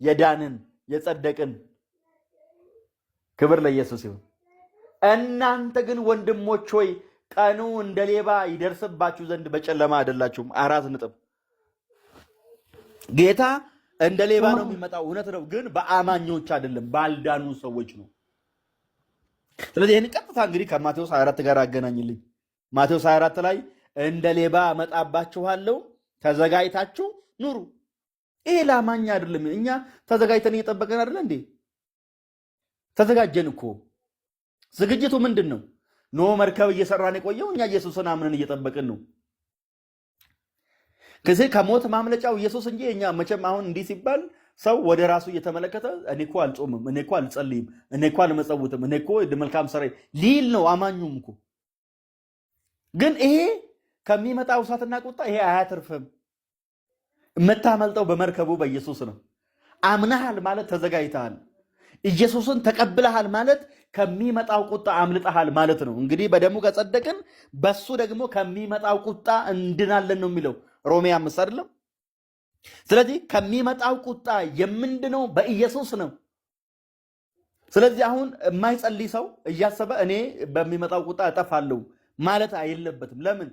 የዳንን የጸደቅን። ክብር ለኢየሱስ ይሁን። እናንተ ግን ወንድሞች ሆይ ቀኑ እንደ ሌባ ይደርስባችሁ ዘንድ በጨለማ አይደላችሁም። 4 ነጥብ። ጌታ እንደ ሌባ ነው የሚመጣው፣ እውነት ነው፣ ግን በአማኞች አይደለም፣ ባልዳኑ ሰዎች ነው። ስለዚህ ይህን ቀጥታ እንግዲህ ከማቴዎስ 24 ጋር አገናኝልኝ። ማቴዎስ 24 ላይ እንደ ሌባ እመጣባችኋለሁ ተዘጋጅታችሁ ኑሩ። ይሄ ለአማኝ አይደለም። እኛ ተዘጋጅተን እየጠበቀን አይደለ እንዴ? ተዘጋጀን እኮ። ዝግጅቱ ምንድን ነው? ኖህ መርከብ እየሰራን የቆየው እኛ ኢየሱስን አምነን እየጠበቅን ነው። ከዚህ ከሞት ማምለጫው ኢየሱስ እንጂ እኛ መቼም አሁን እንዲህ ሲባል ሰው ወደ ራሱ እየተመለከተ እኔ እኮ አልጾምም፣ እኔ እኮ አልጸልይም፣ እኔ እኮ አልመጸውትም፣ እኔ እኮ መልካም ሰራይ ሊል ነው አማኙም እኮ። ግን ይሄ ከሚመጣው እሳትና ቁጣ ይሄ አያተርፍም። የምታመልጠው በመርከቡ በኢየሱስ ነው። አምናሃል ማለት ተዘጋጅተሃል። ኢየሱስን ተቀብለሃል ማለት ከሚመጣው ቁጣ አምልጠሃል ማለት ነው። እንግዲህ በደሙ ከጸደቅን በሱ ደግሞ ከሚመጣው ቁጣ እንድናለን ነው የሚለው ሮሜ 5 አይደለም? ስለዚህ ከሚመጣው ቁጣ የምንድነው በኢየሱስ ነው። ስለዚህ አሁን የማይጸልይ ሰው እያሰበ እኔ በሚመጣው ቁጣ እጠፋለሁ ማለት አይለበትም። ለምን?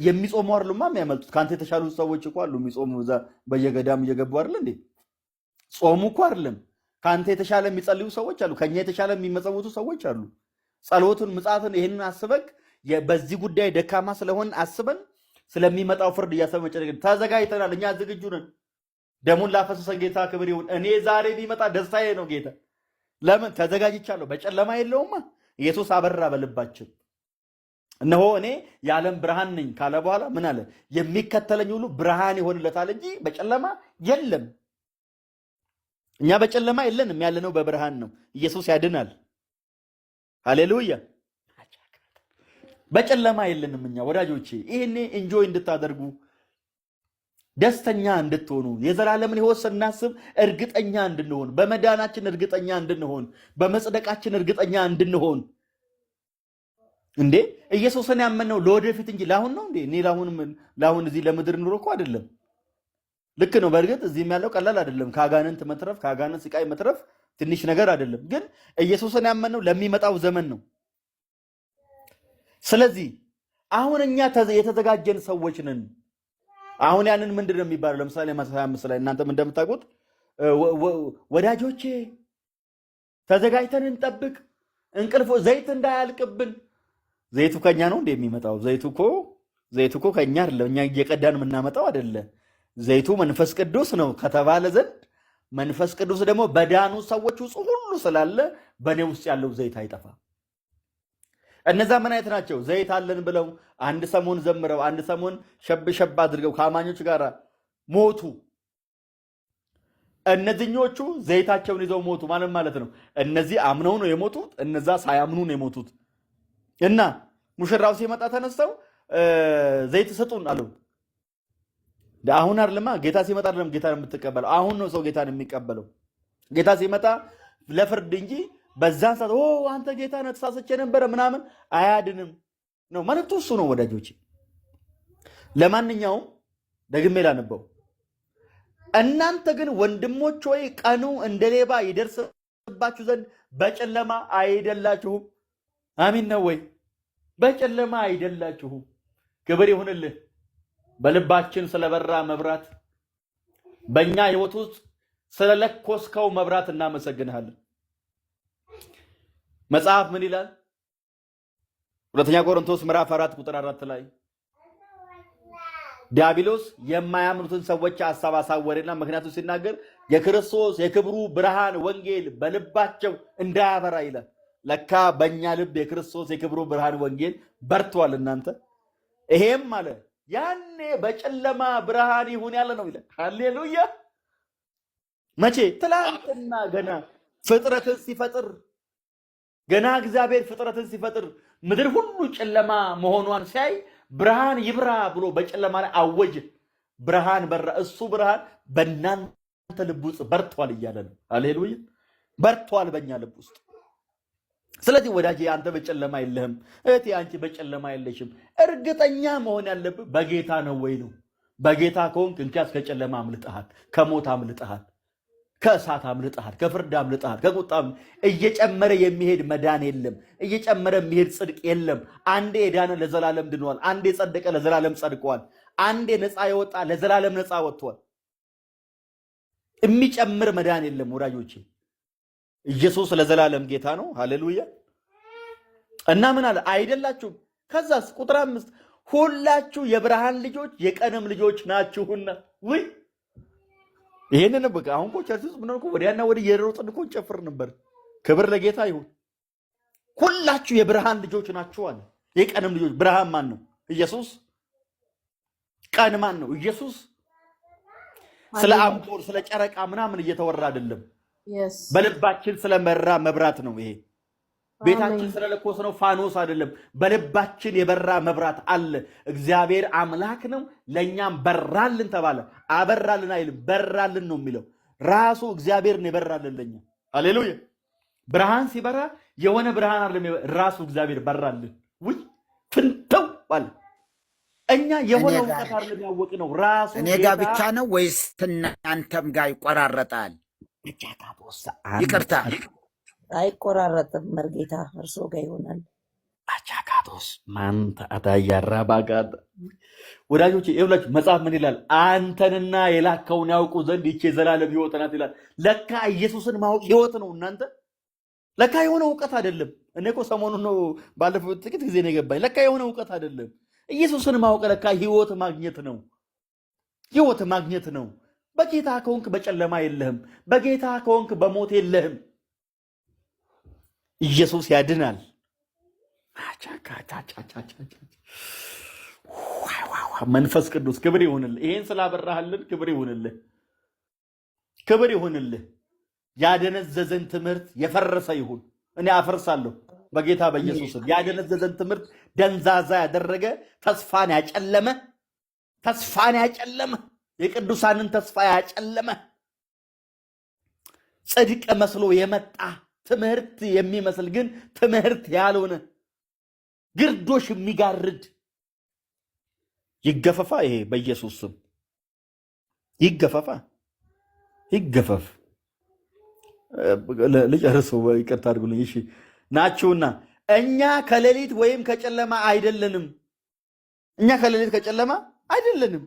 የሚጾሙ አይደሉማ የሚያመልጡት። ከአንተ የተሻሉ ሰዎች እኮ አሉ የሚጾሙ፣ እዛ በየገዳም እየገቡ አይደል እንዴ? ጾሙ እኮ አይደለም። ከአንተ የተሻለ የሚጸልዩ ሰዎች አሉ። ከኛ የተሻለ የሚመጸውቱ ሰዎች አሉ። ጸሎቱን፣ ምጽአትን ይህንን አስበክ በዚህ ጉዳይ ደካማ ስለሆን አስበን ስለሚመጣው ፍርድ እያሰበ መጨነቅ ተዘጋጅተናል። እኛ ዝግጁ ነን። ደሙን ላፈሰሰን ጌታ ክብር ይሁን። እኔ ዛሬ ቢመጣ ደስታዬ ነው ጌታ። ለምን? ተዘጋጅቻለሁ። በጨለማ የለውማ። ኢየሱስ አበራ በልባችን። እነሆ እኔ የዓለም ብርሃን ነኝ ካለ በኋላ ምን አለ? የሚከተለኝ ሁሉ ብርሃን ይሆንለታል እንጂ በጨለማ የለም። እኛ በጨለማ የለንም፣ ያለነው በብርሃን ነው። ኢየሱስ ያድናል። ሃሌሉያ። በጨለማ የለንም እኛ ወዳጆቼ። ይሄኔ ኢንጆይ እንድታደርጉ ደስተኛ እንድትሆኑ የዘላለምን ሕይወት ስናስብ እርግጠኛ እንድንሆን፣ በመዳናችን እርግጠኛ እንድንሆን፣ በመጽደቃችን እርግጠኛ እንድንሆን። እንዴ ኢየሱስን ያመነው ለወደፊት እንጂ ለአሁን ነው እንዴ? እኔ ለአሁን እዚህ ለምድር ኑሮ እኮ አይደለም። ልክ ነው። በእርግጥ እዚህም ያለው ቀላል አይደለም። ከአጋንንት መትረፍ፣ ከአጋንንት ስቃይ መትረፍ ትንሽ ነገር አይደለም። ግን ኢየሱስን ያመነው ለሚመጣው ዘመን ነው። ስለዚህ አሁን እኛ የተዘጋጀን ሰዎች ነን። አሁን ያንን ምንድን ነው የሚባለው? ለምሳሌ ማቴዎስ 25 ላይ እናንተም እንደምታውቁት ወዳጆቼ ተዘጋጅተን እንጠብቅ፣ እንቅልፎ ዘይት እንዳያልቅብን። ዘይቱ ከኛ ነው እንደ የሚመጣው? ዘይቱ እኮ ከኛ አይደለም፣ እኛ እየቀዳን የምናመጣው አይደለ። ዘይቱ መንፈስ ቅዱስ ነው ከተባለ ዘንድ መንፈስ ቅዱስ ደግሞ በዳኑ ሰዎች ውስጥ ሁሉ ስላለ በእኔ ውስጥ ያለው ዘይት አይጠፋም። እነዛ ምን አይነት ናቸው? ዘይት አለን ብለው አንድ ሰሞን ዘምረው አንድ ሰሞን ሸብ አድርገው ከአማኞች ጋር ሞቱ። እነዚህኞቹ ዘይታቸውን ይዘው ሞቱ ማለት ነው። እነዚህ አምነው ነው የሞቱት፣ እነዛ ሳያምኑ ነው የሞቱት። እና ሙሽራው ሲመጣ ተነስተው ዘይት ስጡን አሉ። አሁን አይደለማ ጌታ ሲመጣ አይደለም ጌታ የምትቀበለው፣ አሁን ነው ሰው ጌታን የሚቀበለው። ጌታ ሲመጣ ለፍርድ እንጂ በዛን ሰዓት አንተ ጌታ ነህ ተሳስቼ ነበረ ምናምን አያድንም ነው መልእክቱ። እሱ ነው ወዳጆቼ። ለማንኛውም ደግሜ ላነበው። እናንተ ግን ወንድሞች ሆይ ቀኑ እንደ ሌባ ይደርስባችሁ ዘንድ በጨለማ አይደላችሁም። አሚን ነው ወይ? በጨለማ አይደላችሁም። ክብር ይሁንልህ። በልባችን ስለበራ መብራት፣ በእኛ ህይወት ውስጥ ስለለኮስከው መብራት እናመሰግንሃለን። መጽሐፍ ምን ይላል? ሁለተኛ ቆሮንቶስ ምዕራፍ 4 ቁጥር 4 ላይ ዲያብሎስ የማያምኑትን ሰዎች ሐሳብ አሳወረና ምክንያቱም ሲናገር የክርስቶስ የክብሩ ብርሃን ወንጌል በልባቸው እንዳያበራ ይላል። ለካ በእኛ ልብ የክርስቶስ የክብሩ ብርሃን ወንጌል በርቷል። እናንተ ይሄም አለ ያኔ በጨለማ ብርሃን ይሁን ያለ ነው ይላል። ሃሌሉያ። መቼ? ትላንትና ገና ፍጥረትን ሲፈጥር፣ ገና እግዚአብሔር ፍጥረትን ሲፈጥር ምድር ሁሉ ጨለማ መሆኗን ሲያይ ብርሃን ይብራ ብሎ በጨለማ ላይ አወጀ። ብርሃን በራ። እሱ ብርሃን በእናንተ ልብ ውስጥ በርቷል እያለ ነው። ሃሌሉያ። በርቷል በእኛ ልብ ውስጥ። ስለዚህ ወዳጄ አንተ በጨለማ የለህም፣ እህቴ አንቺ በጨለማ የለሽም። እርግጠኛ መሆን ያለብህ በጌታ ነው ወይ ነው። በጌታ ከሆንክ እንኪያስ ከጨለማ አምልጠሃል፣ ከሞት አምልጠሃል። ከእሳት አምልጠሃል፣ ከፍርድ አምልጠሃል፣ ከቁጣም እየጨመረ የሚሄድ መዳን የለም። እየጨመረ የሚሄድ ጽድቅ የለም። አንዴ የዳነ ለዘላለም ድኗል። አንዴ የጸደቀ ለዘላለም ጸድቋል። አንዴ ነፃ የወጣ ለዘላለም ነፃ ወጥቷል። የሚጨምር መዳን የለም ወዳጆቼ። ኢየሱስ ለዘላለም ጌታ ነው። ሃሌሉያ። እና ምን አለ? አይደላችሁም። ከዛስ ቁጥር 5 ሁላችሁ የብርሃን ልጆች የቀንም ልጆች ናችሁና። ውይ ይሄንን በቃ አሁን እኮ ቸርች ውስጥ ምን ነው ወዲያና ወዲህ እየሮጥን እኮ እንጨፍር ነበር። ክብር ለጌታ ይሁን። ሁላችሁ የብርሃን ልጆች ናችሁ አለ። የቀንም ልጆች። ብርሃን ማን ነው? ኢየሱስ። ቀን ማን ነው? ኢየሱስ። ስለ አምፖል ስለ ጨረቃ ምናምን እየተወራ አይደለም። በልባችን ስለመራ መብራት ነው ይሄ። ቤታችን ስለለኮስ ነው ፋኖስ አይደለም። በልባችን የበራ መብራት አለ። እግዚአብሔር አምላክ ነው። ለኛም በራልን ተባለ። አበራልን አይልም፣ በራልን ነው የሚለው። ራሱ እግዚአብሔር ነው የበራልን ለኛ። ሃሌሉያ። ብርሃን ሲበራ የሆነ ብርሃን አይደለም፣ ራሱ እግዚአብሔር በራልን። ውይ ፍንተው ባለ እኛ የሆነ እውቀት አይደለም ያወቅነው፣ ራሱ እኔ ጋር ብቻ ነው ወይስ እናንተም ጋር ይቆራረጣል? ይቅርታ አይቆራረጥም። መርጌታ እርሶ ጋር ይሆናል። አቻካቶስ ማንተ አታያራ ባጋት ወዳጆቼ፣ ይኸውላችሁ መጽሐፍ ምን ይላል? አንተንና የላከውን ያውቁ ዘንድ ይቼ ዘላለም ሕይወት ናት ይላል። ለካ ኢየሱስን ማወቅ ሕይወት ነው እናንተ። ለካ የሆነ እውቀት አይደለም። እኔ እኮ ሰሞኑን ነው ባለፈው ጥቂት ጊዜ ነው የገባኝ። ለካ የሆነ እውቀት አይደለም። ኢየሱስን ማወቅ ለካ ሕይወት ማግኘት ነው። ሕይወት ማግኘት ነው። በጌታ ከሆንክ በጨለማ የለህም። በጌታ ከሆንክ በሞት የለህም። ኢየሱስ ያድናል። መንፈስ ቅዱስ ክብር ይሁንልህ። ይሄን ስላበራህልን ክብር ይሁንልህ፣ ክብር ይሁንልህ። ያደነዘዘን ትምህርት የፈረሰ ይሁን። እኔ አፈርሳለሁ በጌታ በኢየሱስ። ያደነዘዘን ትምህርት ደንዛዛ ያደረገ ተስፋን ያጨለመ የቅዱሳንን ተስፋ ያጨለመ ጽድቅ መስሎ የመጣ ትምህርት የሚመስል ግን ትምህርት ያልሆነ ግርዶሽ የሚጋርድ ይገፈፋ። ይሄ በኢየሱስ ስም ይገፈፋ፣ ይገፈፍ። ልጨርስ፣ ይቅርታ አድርጉልኝ። እሺ ናችሁና እኛ ከሌሊት ወይም ከጨለማ አይደለንም። እኛ ከሌሊት ከጨለማ አይደለንም።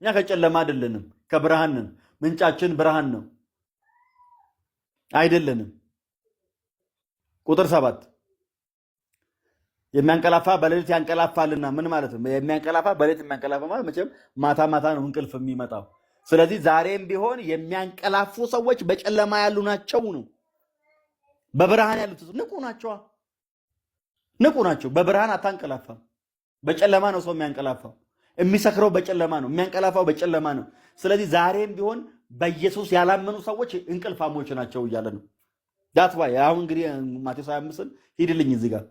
እኛ ከጨለማ አይደለንም፣ ከብርሃን ነን። ምንጫችን ብርሃን ነው። አይደለንም። ቁጥር 7 የሚያንቀላፋ በሌሊት ያንቀላፋልና። ምን ማለት ነው? የሚያንቀላፋ በሌሊት የሚያንቀላፋ ማለት መቼም ማታ ማታ ነው እንቅልፍ የሚመጣው። ስለዚህ ዛሬም ቢሆን የሚያንቀላፉ ሰዎች በጨለማ ያሉ ናቸው ነው። በብርሃን ያሉት ንቁ ናቸው። በብርሃን አታንቀላፋም። በጨለማ ነው ሰው የሚያንቀላፋው። የሚሰክረው በጨለማ ነው። የሚያንቀላፋው በጨለማ ነው። ስለዚህ ዛሬም ቢሆን በኢየሱስ ያላመኑ ሰዎች እንቅልፋሞች ናቸው እያለ ነው። ዳት ዋይ አሁን እንግዲህ ማቴዎስ 25ን ሂድልኝ እዚህ ጋር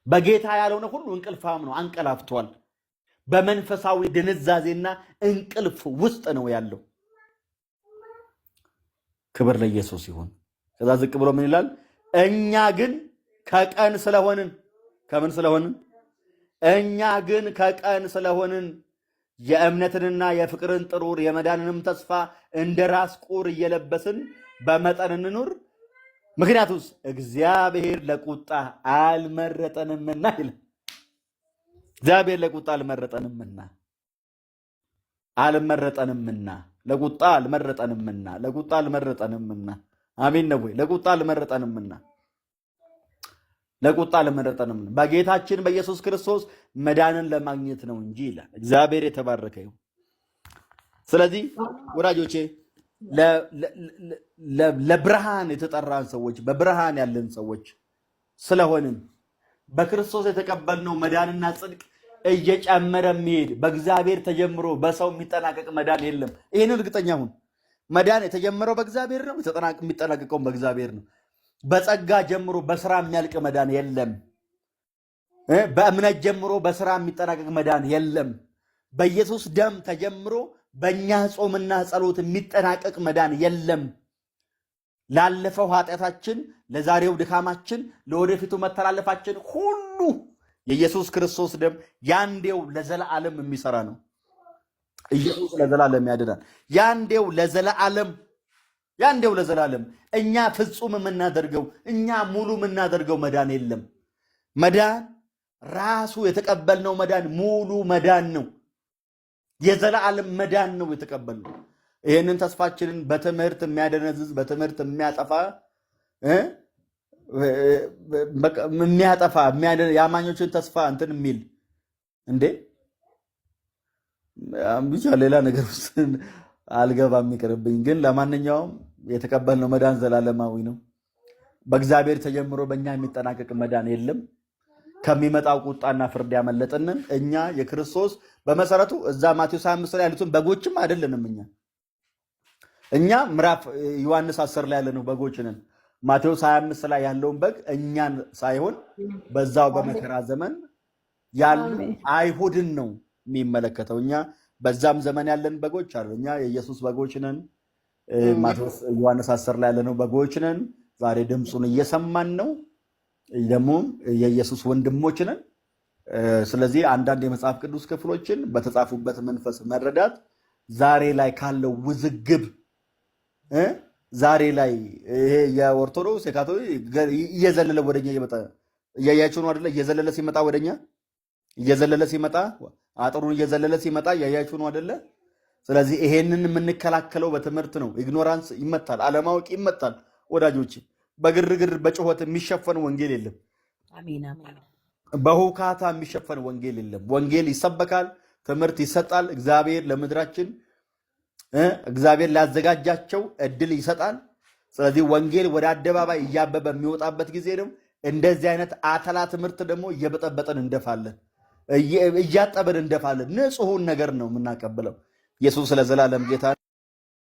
በጌታ ያልሆነ ሁሉ እንቅልፋም ነው፣ አንቀላፍቷል። በመንፈሳዊ ድንዛዜና እንቅልፍ ውስጥ ነው ያለው። ክብር ለኢየሱስ ይሁን። ከዛ ዝቅ ብሎ ምን ይላል? እኛ ግን ከቀን ስለሆንን ከምን ስለሆንን? እኛ ግን ከቀን ስለሆንን የእምነትንና የፍቅርን ጥሩር የመዳንንም ተስፋ እንደ ራስ ቁር እየለበስን በመጠን እንኑር። ምክንያቱስ እግዚአብሔር ለቁጣ አልመረጠንምና ይላል። እግዚአብሔር ለቁጣ አልመረጠንምና ለቁጣ አልመረጠንምና። አሜን ነው ወይ? ለቁጣ አልመረጠንምና በጌታችን በኢየሱስ ክርስቶስ መዳንን ለማግኘት ነው እንጂ ይላል። እግዚአብሔር የተባረከ ይሁን። ስለዚህ ወዳጆቼ ለብርሃን የተጠራን ሰዎች፣ በብርሃን ያለን ሰዎች ስለሆንን በክርስቶስ የተቀበልነው መዳንና ጽድቅ እየጨመረ የሚሄድ በእግዚአብሔር ተጀምሮ በሰው የሚጠናቀቅ መዳን የለም። ይህን እርግጠኛ ሁን። መዳን የተጀመረው በእግዚአብሔር ነው፣ የሚጠናቀቀው በእግዚአብሔር ነው። በጸጋ ጀምሮ በስራ የሚያልቅ መዳን የለም። በእምነት ጀምሮ በስራ የሚጠናቀቅ መዳን የለም። በኢየሱስ ደም ተጀምሮ በእኛ ጾምና ጸሎት የሚጠናቀቅ መዳን የለም። ላለፈው ኃጢአታችን፣ ለዛሬው ድካማችን፣ ለወደፊቱ መተላለፋችን ሁሉ የኢየሱስ ክርስቶስ ደም ያንዴው ለዘላለም የሚሰራ ነው። ኢየሱስ ለዘላለም ያድናል። ያንዴው ለዘላለም እኛ ፍጹም የምናደርገው እኛ ሙሉ የምናደርገው መዳን የለም። መዳን ራሱ የተቀበልነው መዳን ሙሉ መዳን ነው። የዘላለም መዳን ነው የተቀበልነው። ይህንን ተስፋችንን በትምህርት የሚያደነዝዝ በትምህርት የሚያጠፋ የአማኞችን ተስፋ እንትን የሚል እንዴ ብቻ ሌላ ነገር ውስጥ አልገባም ይቅርብኝ። ግን ለማንኛውም የተቀበልነው መዳን ዘላለማዊ ነው። በእግዚአብሔር ተጀምሮ በእኛ የሚጠናቀቅ መዳን የለም። ከሚመጣው ቁጣና ፍርድ ያመለጥንን እኛ የክርስቶስ በመሰረቱ እዛ ማቴዎስ 25 ላይ ያሉትን በጎችም አይደለንም። እኛ ምዕራፍ ዮሐንስ 10 ላይ ያለነው በጎች ነን። ማቴዎስ 25 ላይ ያለውን በግ እኛን ሳይሆን በዛው በመከራ ዘመን ያሉ አይሁድን ነው የሚመለከተው። እኛ በዛም ዘመን ያለን በጎች አሉ። እኛ የኢየሱስ በጎች ነን። ማቴዎስ ዮሐንስ 10 ላይ ያለነው በጎች ነን። ዛሬ ድምፁን እየሰማን ነው። ደግሞ የኢየሱስ ወንድሞች ነን። ስለዚህ አንዳንድ የመጽሐፍ ቅዱስ ክፍሎችን በተጻፉበት መንፈስ መረዳት ዛሬ ላይ ካለው ውዝግብ ዛሬ ላይ ይሄ የኦርቶዶክስ የካቶሊክ እየዘለለ ወደኛ ይመጣ እያያችሁ ነው አይደለ? እየዘለለ ሲመጣ ወደኛ እየዘለለ ሲመጣ አጥሩን እየዘለለ ሲመጣ እያያችሁ ነው አይደለ? ስለዚህ ይሄንን የምንከላከለው በትምህርት ነው። ኢግኖራንስ ይመታል፣ አለማወቅ ይመታል። ወዳጆች በግርግር በጩኸት የሚሸፈን ወንጌል የለም። አሜን አሜን። በሁካታ የሚሸፈን ወንጌል የለም። ወንጌል ይሰበካል፣ ትምህርት ይሰጣል። እግዚአብሔር ለምድራችን እግዚአብሔር ሊያዘጋጃቸው እድል ይሰጣል። ስለዚህ ወንጌል ወደ አደባባይ እያበበ የሚወጣበት ጊዜ ነው። እንደዚህ አይነት አተላ ትምህርት ደግሞ እየበጠበጠን እንደፋለን፣ እያጠበን እንደፋለን። ንጹሑን ነገር ነው የምናቀብለው። ኢየሱስ ለዘላለም ጌታ